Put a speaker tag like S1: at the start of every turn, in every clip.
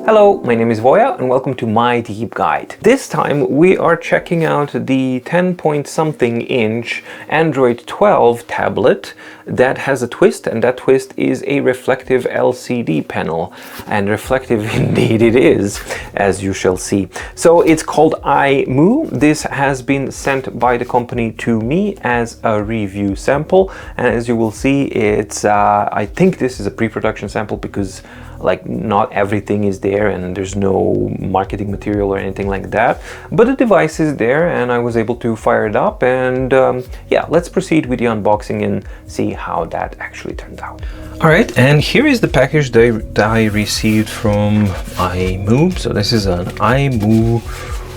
S1: Hello, my name is Voya and welcome to My Deep Guide. This time we are checking out the 10-point-something inch Android 12 tablet that has a twist, and that twist is a reflective LCD panel. And reflective indeed it is, as you shall see. So it's called Eyemoo. This has been sent by the company to me as a review sample, and as you will see, it's I think this is a pre-production sample because like not everything is there and there's no marketing material or anything like that, but the device is there and I was able to fire it up, and yeah, let's proceed with the unboxing and see how that actually turned out. All right, and here is the package that I received from Eyemoo. So this is an Eyemoo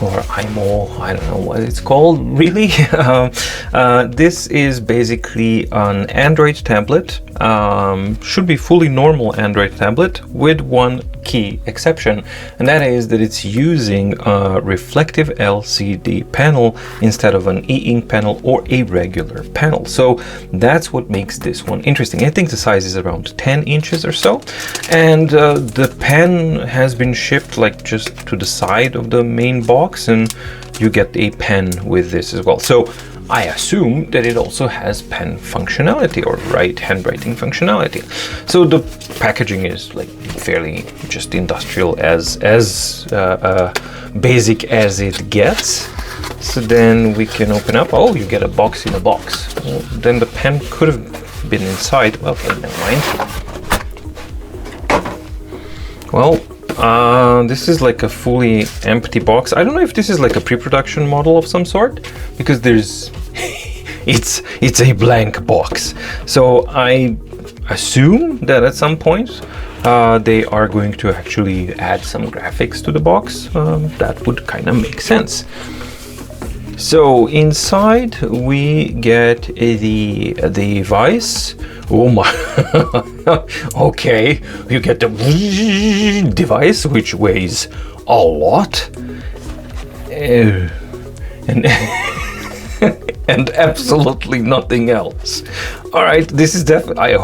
S1: or Eyemoo, I don't know what it's called really. This is basically an Android tablet, should be fully normal Android tablet with one key exception, and that is that it's using a reflective LCD panel instead of an e-ink panel or a regular panel. So that's what makes this one interesting. I think the size is around 10 inches or so, and the pen has been shipped like just to the side of the main box, and you get a pen with this as well. So I assume that it also has pen functionality or handwriting functionality. So the packaging is like fairly just industrial, as basic as it gets. So then we can open up. Oh, you get a box in a box. Well, then the pen could have been inside. Well, okay, never mind. Well, this is like a fully empty box. I don't know if this is like a pre-production model of some sort, because there's it's a blank box. So I assume that at some point they are going to actually add some graphics to the box. That would kind of make sense. So inside we get the device. Oh my, okay, you get the device, which weighs a lot, and and absolutely nothing else. All right, this is definitely,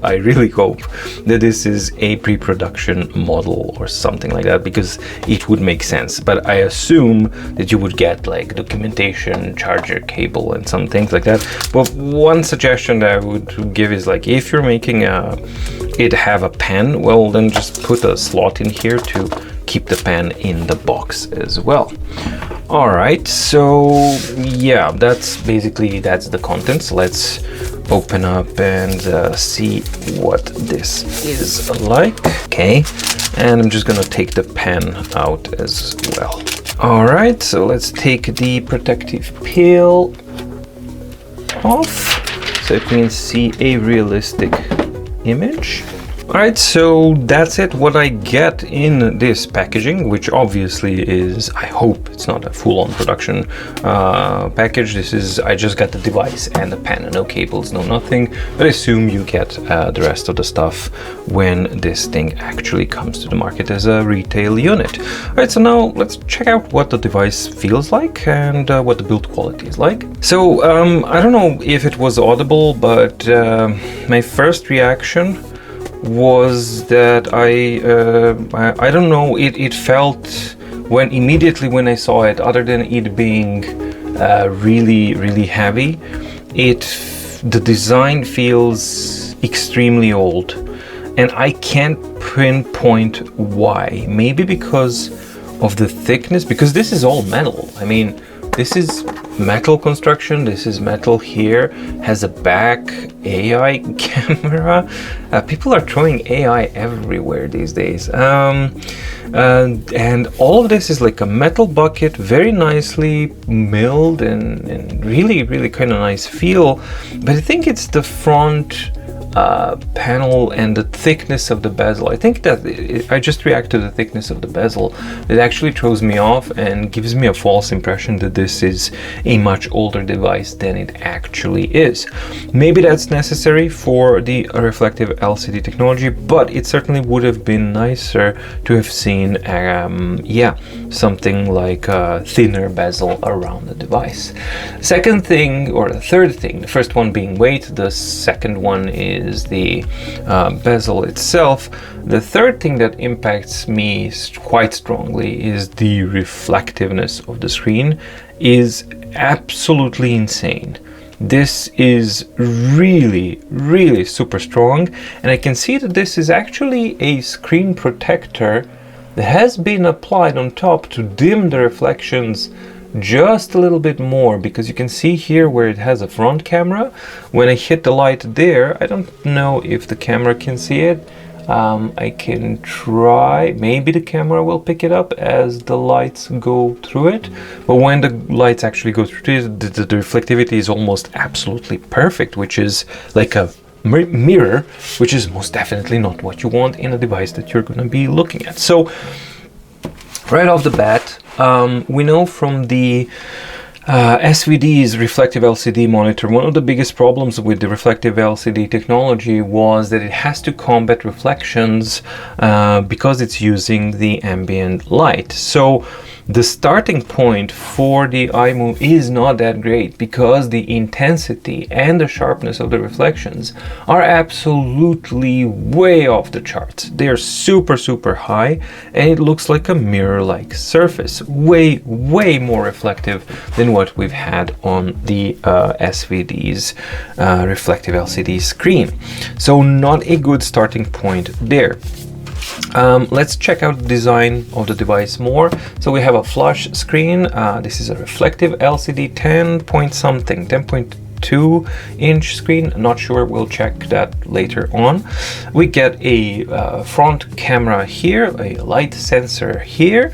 S1: I really hope that this is a pre-production model or something like that, because it would make sense. But I assume that you would get like documentation, charger cable, and some things like that. But one suggestion that I would give is, like, if you're making it have a pen, well, then just put a slot in here to keep the pen in the box as well. All right, so yeah, that's the contents. Let's open up and see what this is like. Okay, and I'm just gonna take the pen out as well. All right, so let's take the protective peel off so you can see a realistic image. All right, so that's it, what I get in this packaging, which obviously is, I hope it's not a full-on production package. This is, I just got the device and the pen, no cables, no nothing, but I assume you get the rest of the stuff when this thing actually comes to the market as a retail unit. All right, so now let's check out what the device feels like and what the build quality is like. So I don't know if it was audible, but my first reaction was that I don't know, it felt immediately when I saw it, other than it being really heavy, the design feels extremely old, and I can't pinpoint why. Maybe because of the thickness, because this is all metal. I mean, this is metal construction, this is metal here, has a back AI camera. People are throwing AI everywhere these days. And all of this is like a metal bucket, very nicely milled and really kind of nice feel. But I think it's the front panel and the thickness of the bezel. I think that I just react to the thickness of the bezel. It actually throws me off and gives me a false impression that this is a much older device than it actually is. Maybe that's necessary for the reflective LCD technology, but it certainly would have been nicer to have seen something like a thinner bezel around the device. Second thing, or the third thing, the first one being weight, the second one is is the bezel itself. The third thing that impacts me quite strongly is the reflectiveness of the screen is absolutely insane. This is really, really super strong, and I can see that this is actually a screen protector that has been applied on top to dim the reflections just a little bit more, because you can see here where it has a front camera. When I hit the light there, I don't know if the camera can see it. I can try, maybe the camera will pick it up as the lights go through it, but when the lights actually go through it, the reflectivity is almost absolutely perfect, which is like a mirror, which is most definitely not what you want in a device that you're going to be looking at. So right off the bat, we know from the SVD's reflective LCD monitor, one of the biggest problems with the reflective LCD technology was that it has to combat reflections because it's using the ambient light. So the starting point for the Eyemoo is not that great, because the intensity and the sharpness of the reflections are absolutely way off the charts. They're super, super high, and it looks like a mirror-like surface, way more reflective than what we've had on the SVD's reflective LCD screen. So not a good starting point there. Let's check out the design of the device more. So we have a flush screen. This is a reflective LCD 10.2 inch screen. Not sure, we'll check that later on. We get a front camera here, a light sensor here.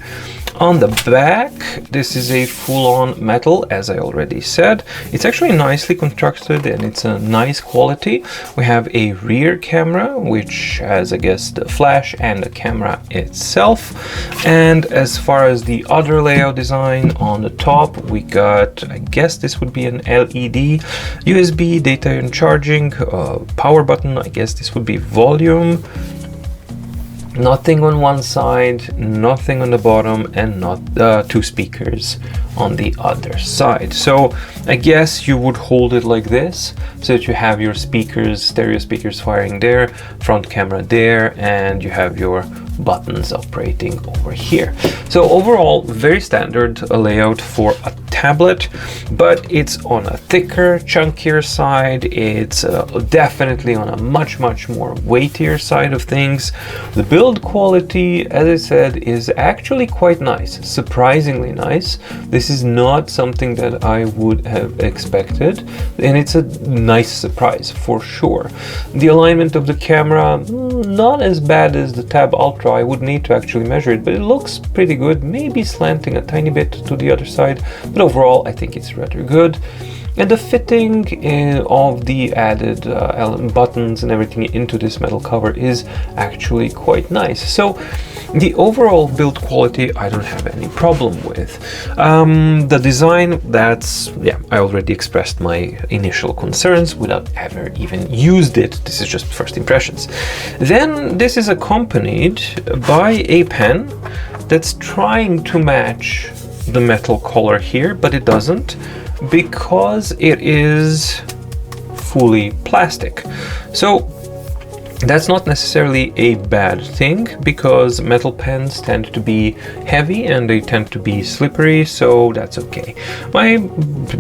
S1: On the back, this is a full-on metal, as I already said. It's actually nicely constructed and it's a nice quality. We have a rear camera, which has, I guess, the flash and the camera itself. And as far as the other layout design, on the top, we got, I guess this would be an LED, USB, data and charging, power button, I guess this would be volume. Nothing on one side, nothing on the bottom, and not two speakers on the other side. So I guess you would hold it like this, so that you have your speakers, stereo speakers firing there, front camera there, and you have your buttons operating over here. So overall, very standard layout for a tablet, but it's on a thicker, chunkier side. It's definitely on a much more weightier side of things. The build quality, as I said, is actually quite nice, surprisingly nice. This is not something that I would have expected, and it's a nice surprise for sure. The alignment of the camera, not as bad as the Tab Ultra. I would need to actually measure it, but it looks pretty good, maybe slanting a tiny bit to the other side, but overall I think it's rather good. And the fitting of the added buttons and everything into this metal cover is actually quite nice. So the overall build quality I don't have any problem with. The design, that's, yeah, I already expressed my initial concerns without ever even used it. This is just first impressions. Then this is accompanied by a pen that's trying to match the metal color here, but it doesn't, because it is fully plastic. So that's not necessarily a bad thing, because metal pens tend to be heavy and they tend to be slippery, so that's okay. My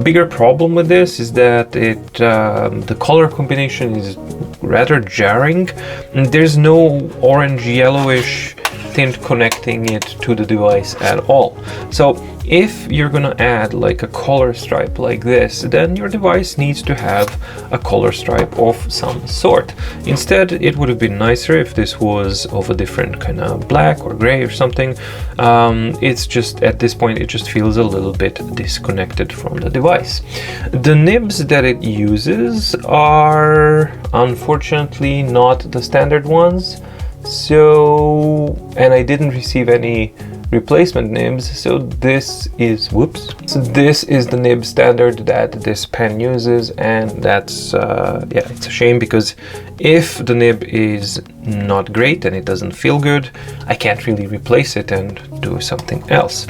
S1: bigger problem with this is that the color combination is rather jarring, and there's no orange yellowish tint connecting it to the device at all. So if you're gonna add like a color stripe like this, then your device needs to have a color stripe of some sort. Instead, it would have been nicer if this was of a different kind of black or gray or something. It's just, at this point, it just feels a little bit disconnected from the device. The nibs that it uses are unfortunately not the standard ones. So, and I didn't receive any replacement nibs, so this is, whoops, so this is the nib standard that this pen uses, and that's yeah, it's a shame, because if the nib is not great and it doesn't feel good, I can't really replace it and do something else.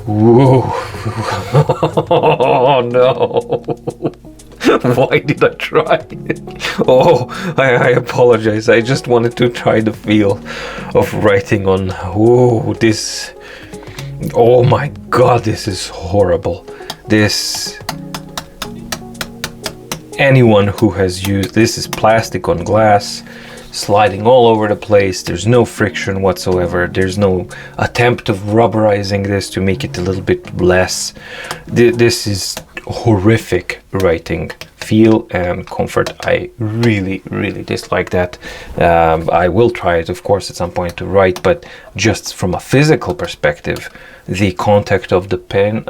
S1: Whoa. Oh no. Why did I try? Oh, I apologize. I just wanted to try the feel of writing on. Oh, this. Oh my god, this is horrible. This. Anyone who has used this is plastic on glass, sliding all over the place. There's no friction whatsoever. There's no attempt of rubberizing this to make it a little bit less. This is horrific writing feel and comfort. I really dislike that. I will try it, of course, at some point to write, but just from a physical perspective, the contact of the pen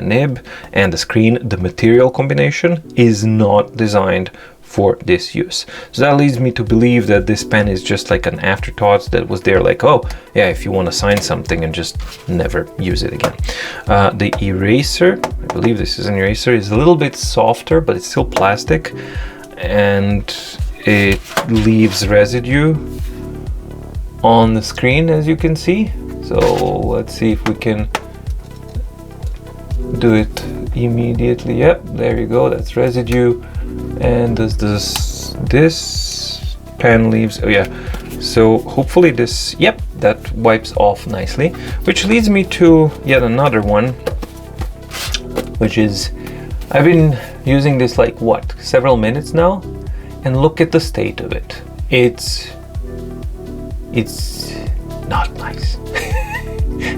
S1: nib and the screen, the material combination is not designed for this use. So that leads me to believe that this pen is just like an afterthought that was there, like, oh yeah, if you want to sign something and just never use it again. The eraser, I believe this is an eraser, is a little bit softer, but it's still plastic, and it leaves residue on the screen, as you can see. So let's see if we can do it immediately. Yep, there you go, that's residue. And does this pen leaves, oh yeah, so hopefully this, yep, that wipes off nicely, which leads me to yet another one, which is, I've been using this like what, several minutes now, and look at the state of it. It's not nice.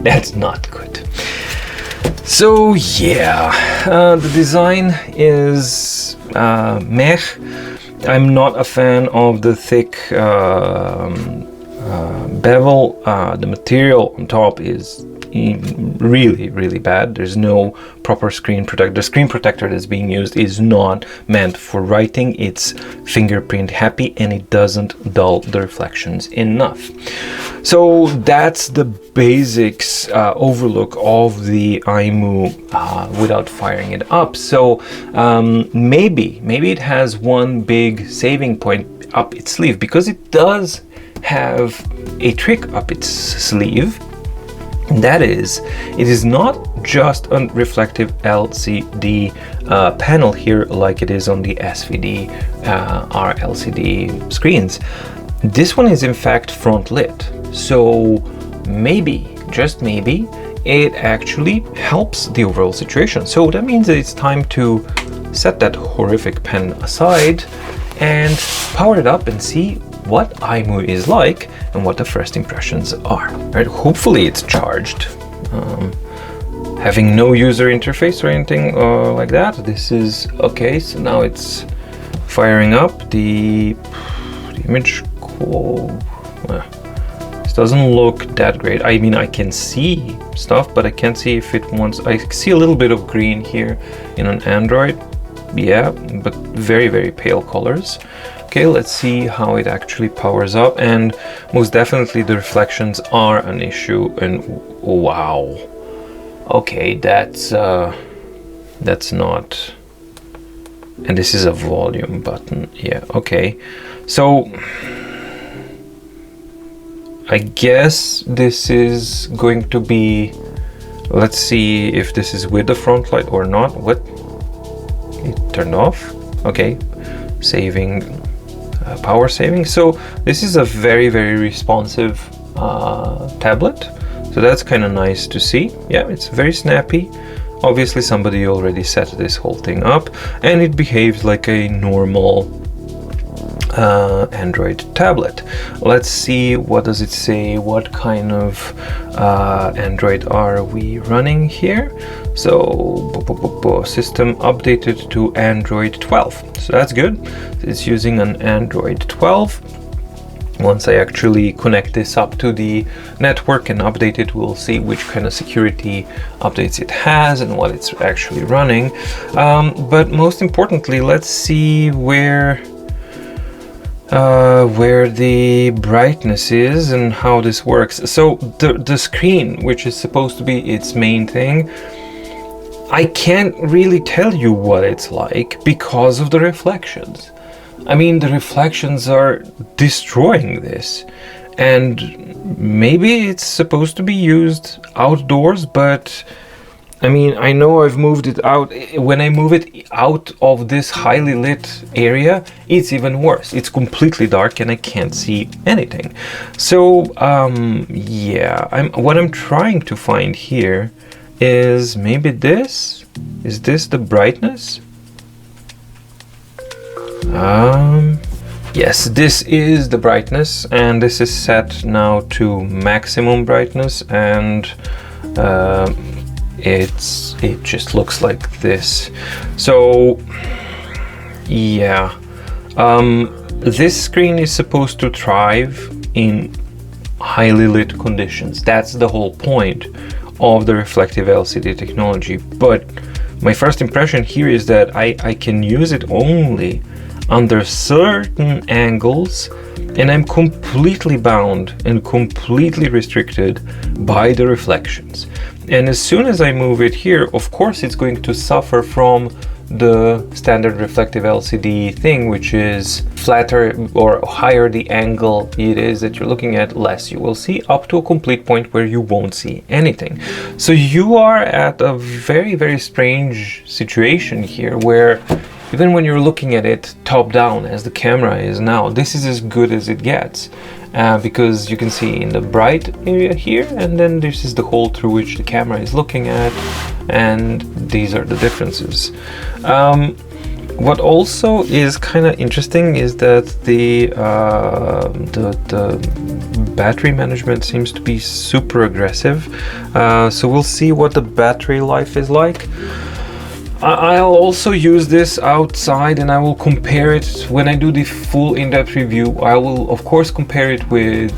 S1: That's not good. So yeah, the design is meh. I'm not a fan of the thick bevel. The material on top is really bad. There's no proper screen protector. The screen protector that's being used is not meant for writing. It's fingerprint happy, and it doesn't dull the reflections enough. So that's the basics overlook of the Eyemoo without firing it up. So maybe it has one big saving point up its sleeve, because it does have a trick up its sleeve. And that is, it is not just a reflective LCD panel here like it is on the SVD or LCD screens. This one is in fact front lit. So maybe, just maybe, it actually helps the overall situation. So that means that it's time to set that horrific pen aside and power it up and see what Eyemoo is like and what the first impressions are. Right? Hopefully it's charged. Having no user interface or anything like that, this is okay. So now it's firing up. The image this doesn't look that great. I mean, I can see stuff, but I can't see if it wants. I see a little bit of green here in an Android. Yeah, but very pale colors. Okay, let's see how it actually powers up, and most definitely the reflections are an issue. And wow, okay, that's not, and this is a volume button. Yeah, okay, so I guess this is going to be, let's see if this is with the front light or not. What? It turned off. Okay, saving. Power saving. So this is a very responsive tablet, so that's kind of nice to see. Yeah, it's very snappy. Obviously somebody already set this whole thing up, and it behaves like a normal Android tablet. Let's see, what does it say? What kind of Android are we running here? So system updated to Android 12, so that's good. It's using an Android 12. Once I actually connect this up to the network and update it, we'll see which kind of security updates it has and what it's actually running. But most importantly, let's see where the brightness is and how this works. So the screen, which is supposed to be its main thing, I can't really tell you what it's like because of the reflections. I mean, the reflections are destroying this, and maybe it's supposed to be used outdoors, but I mean, I know I've moved it out. When I move it out of this highly lit area, it's even worse. It's completely dark and I can't see anything. So, yeah, what I'm trying to find here is maybe this. Is this the brightness? Yes, this is the brightness, and this is set now to maximum brightness, and it just looks like this. So yeah, this screen is supposed to thrive in highly lit conditions. That's the whole point of the reflective LCD technology. But my first impression here is that I can use it only under certain angles, and I'm completely bound and completely restricted by the reflections. And as soon as I move it here, of course it's going to suffer from the standard reflective LCD thing, which is flatter or higher the angle it is that you're looking at, less you will see, up to a complete point where you won't see anything. So you are at a very, very strange situation here, where even when you're looking at it top down, as the camera is now, this is as good as it gets, because you can see in the bright area here, and then this is the hole through which the camera is looking at, and these are the differences. What also is kind of interesting is that the battery management seems to be super aggressive. So we'll see what the battery life is like. I'll also use this outside, and I will compare it when I do the full in-depth review. I will of course compare it with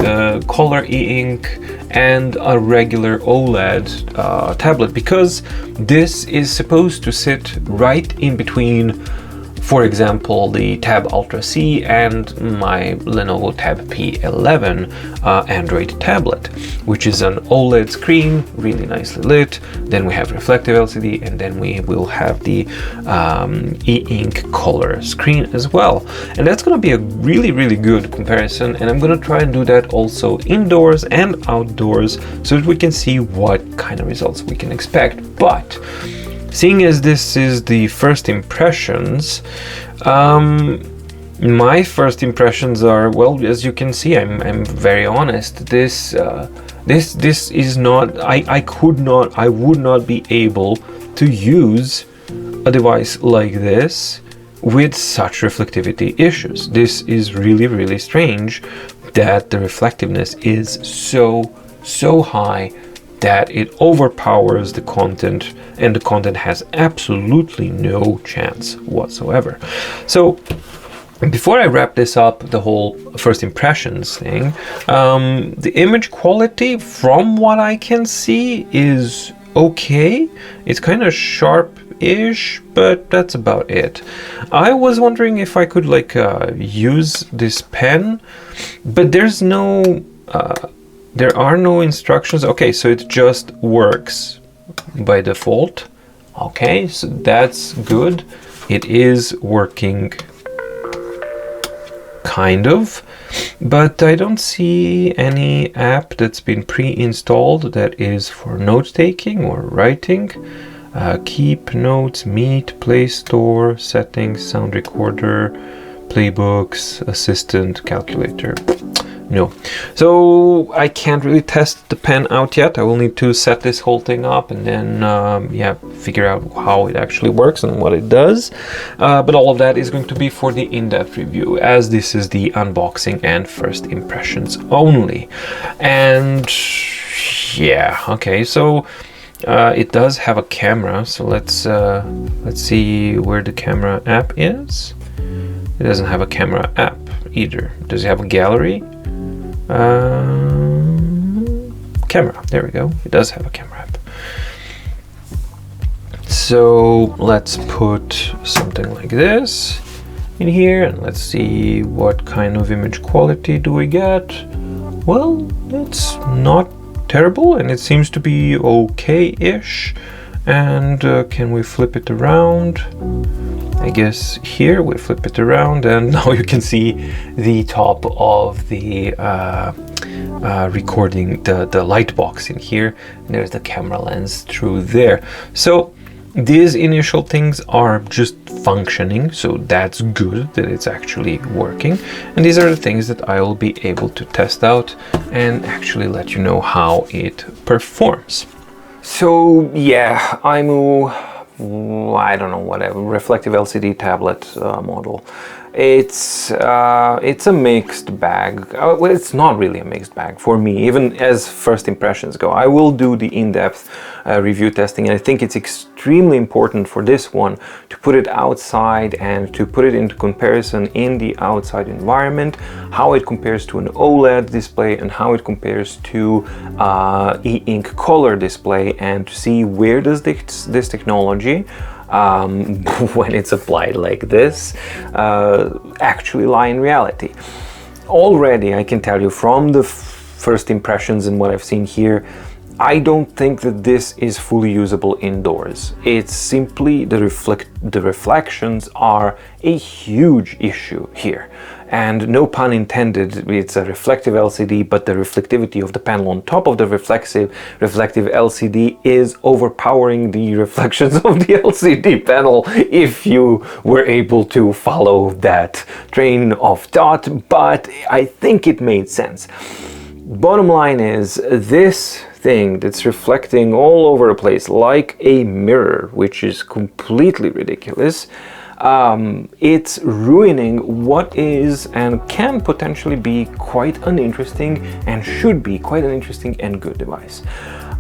S1: color e-ink and a regular OLED tablet, because this is supposed to sit right in between, for example, the Tab Ultra C and my Lenovo Tab P11 Android tablet, which is an OLED screen, really nicely lit. Then we have reflective LCD, and then we will have the e-ink color screen as well. And that's going to be a really, really good comparison. And I'm going to try and do that also indoors and outdoors, so that we can see what kind of results we can expect. But seeing as this is the first impressions, my first impressions are, well, as you can see, I'm very honest. This is not, I would not be able to use a device like this with such reflectivity issues. This is really, really strange that the reflectiveness is so high that it overpowers the content, and the content has absolutely no chance whatsoever. So before I wrap this up, the whole first impressions thing, the image quality, from what I can see, is okay. It's kind of sharp-ish, but that's about it. I was wondering if I could use this pen, but there's no there are no instructions. Okay, so it just works by default. Okay, so that's good. It is working, kind of, but I don't see any app that's been pre-installed that is for note-taking or writing. Keep notes, Meet, Play Store, settings, sound recorder, playbooks, assistant, calculator. No. So I can't really test the pen out yet. I will need to set this whole thing up and then yeah, figure out how it actually works and what it does. But all of that is going to be for the in-depth review, as this is the unboxing and first impressions only. And yeah, okay, so it does have a camera, so let's see where the camera app is. It doesn't have a camera app either. Does it have a gallery? Camera, there we go. It does have a camera app. So let's put something like this in here, and let's see what kind of image quality do we get. Well, it's not terrible, and it seems to be okay-ish. And can we flip it around? I guess here we flip it around, and now you can see the top of the recording the light box in here. And there's the camera lens through there. So these initial things are just functioning, so that's good that it's actually working. And these are the things that I will be able to test out and actually let you know how it performs. So yeah, Eyemoo, I don't know, whatever, reflective LCD tablet model. It's a mixed bag. Well, it's not really a mixed bag for me, even as first impressions go. I will do the in-depth review testing, and I think it's extremely important for this one to put it outside and to put it into comparison in the outside environment, how it compares to an OLED display and how it compares to e-ink color display, and to see where does this technology when it's applied like this actually lie in reality. Already I can tell you from the first impressions and what I've seen here, I don't think that this is fully usable indoors. It's simply the reflections are a huge issue here. And no pun intended, it's a reflective LCD, but the reflectivity of the panel on top of the reflective LCD is overpowering the reflections of the LCD panel, if you were able to follow that train of thought, but I think it made sense. Bottom line is, this thing that's reflecting all over the place like a mirror, which is completely ridiculous, it's ruining what is and can potentially be quite an interesting, and should be quite an interesting and good device.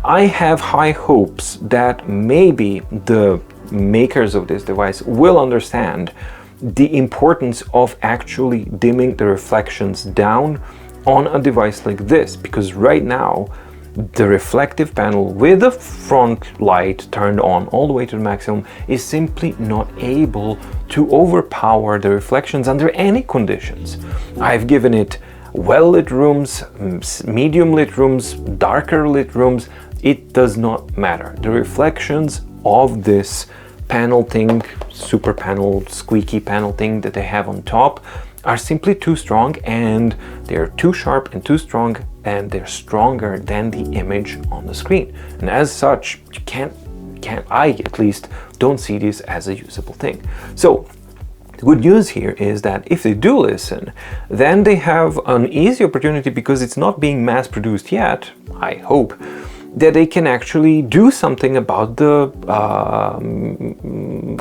S1: I have high hopes that maybe the makers of this device will understand the importance of actually dimming the reflections down on a device like this, because right now the reflective panel with the front light turned on all the way to the maximum is simply not able to overpower the reflections under any conditions. I've given it well-lit rooms, medium-lit rooms, darker lit rooms, it does not matter. The reflections of this panel thing, super panel, squeaky panel thing that they have on top, are simply too strong, and they're too sharp and too strong, and they're stronger than the image on the screen. And as such, I at least don't see this as a usable thing. So the good news here is that if they do listen, then they have an easy opportunity, because it's not being mass produced yet, I hope, that they can actually do something about the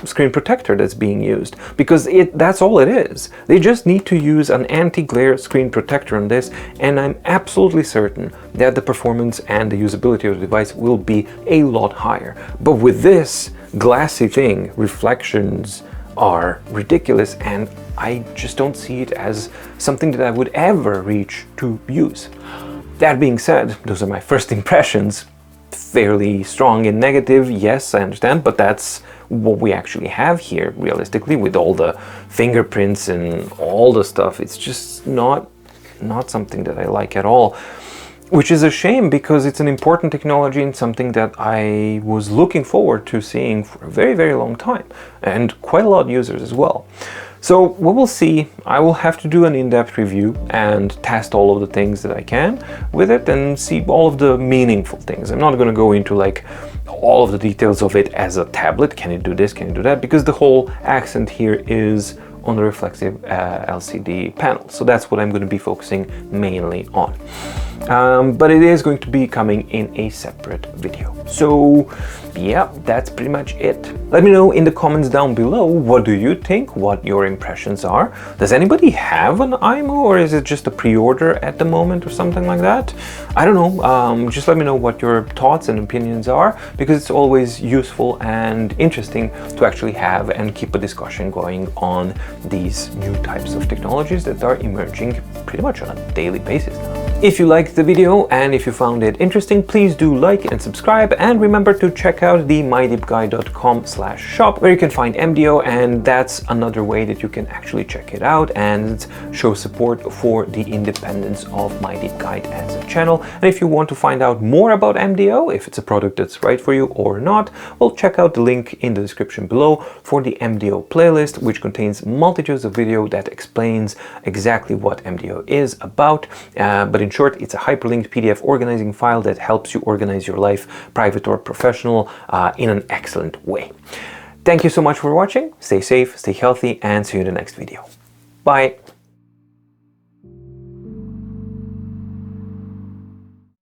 S1: screen protector that's being used, because that's all it is. They just need to use an anti-glare screen protector on this, and I'm absolutely certain that the performance and the usability of the device will be a lot higher. But with this glassy thing, reflections are ridiculous, and I just don't see it as something that I would ever reach to use. That being said, those are my first impressions. Fairly strong and negative, yes, I understand, but that's what we actually have here, realistically, with all the fingerprints and all the stuff. It's just not something that I like at all, which is a shame, because it's an important technology and something that I was looking forward to seeing for a very, very long time, and quite a lot of users as well. So we will see. I will have to do an in-depth review and test all of the things that I can with it and see all of the meaningful things. I'm not going to go into like all of the details of it as a tablet. Can it do this? Can it do that? Because the whole accent here is on the reflective LCD panel. So that's what I'm going to be focusing mainly on. But it is going to be coming in a separate video. So yeah, that's pretty much it. Let me know in the comments down below, what do you think, what your impressions are? Does anybody have an Eyemoo, or is it just a pre-order at the moment or something like that? I don't know. Just let me know what your thoughts and opinions are, because it's always useful and interesting to actually have and keep a discussion going on these new types of technologies that are emerging pretty much on a daily basis now. If you liked the video and if you found it interesting, please do like and subscribe, and remember to check out the mydeepguide.com/shop, where you can find MDO, and that's another way that you can actually check it out and show support for the independence of mydeepguide as a channel. And if you want to find out more about MDO, if it's a product that's right for you or not, well, check out the link in the description below for the MDO playlist, which contains multitudes of video that explains exactly what MDO is about, but in short, it's a hyperlinked PDF organizing file that helps you organize your life, private or professional, in an excellent way. Thank you so much for watching. Stay safe, stay healthy, and see you in the next video. Bye.